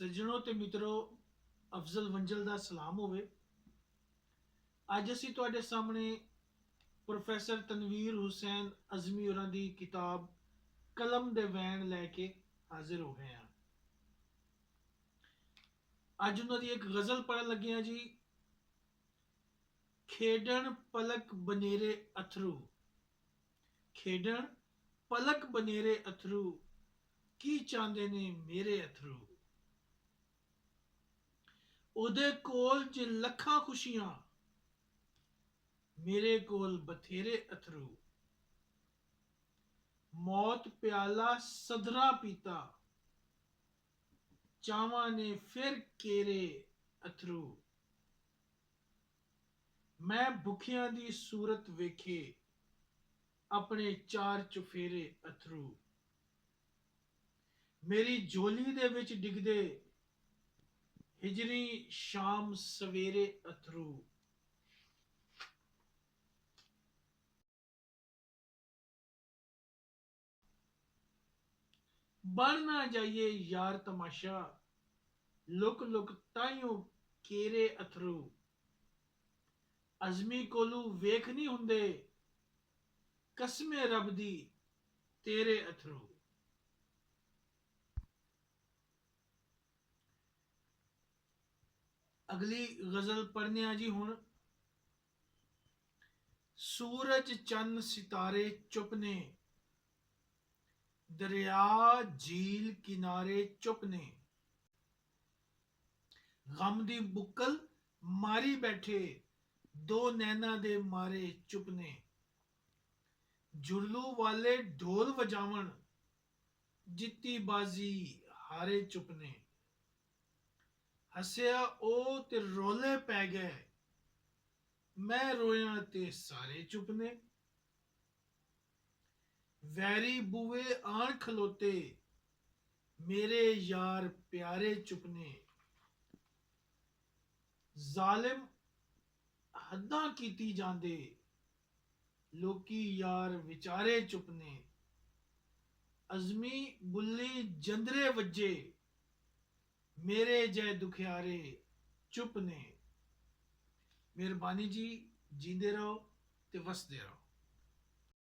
सज्जनों ते मित्रों, अफजल वंजल का सलाम होवे। अज असी तुहाडे सामने प्रोफैसर तनवीर हुसैन अजमी होरां दी किताब कलम दे वैन लैके हाजिर हो गए हैं। अज उन्हां दी एक गज़ल पढ़न लगे हैं जी। खेडण पलक बनेरे अथरू, खेडण पलक बनेरे अथरू, की चाहते ने मेरे अथरू। ओदे कोल च लखां खुशियां, मेरे कोल बथेरे अथरू। मौत प्याला सदरा पीता, चावां ने फिर केरे अथरू। मैं भुखियां दी सूरत वेखे, अपने चार चुफेरे अथरू। मेरी झोली दे विच डिगदे, हिजरी शाम सवेरे अथरू। बन ना जाइए यार तमाशा, लुक लुक ताइयों केरे अथरू। अजमी कोलू वेख नहीं हुंदे, कसमे रब दी तेरे अथरू। अगली गजल पढ़ने जी हुण। सूरज चन्न सितारे चुप ने, दरिया झील किनारे चुप ने। गम दी बुक्कल मारी बैठे, दो नैना दे मारे चुप ने। जुरलू वाले ढोल वजावन, जित्ती बाजी हारे चुप ने। हसया ओ ते रोले पै गए, मैं रोया ते सारे चुप ने। वैरी बुए आन खलोते, मेरे यार प्यारे चुप ने। जालिम हद्दां कीती जांदे, लोकी यार विचारे चुप ने। अजमी बुल्ली जंदरे वज्जे, मेरे जय दुखियारे चुप ने। मेहरबानी जी, जींदे रहो ते वसदे रहो।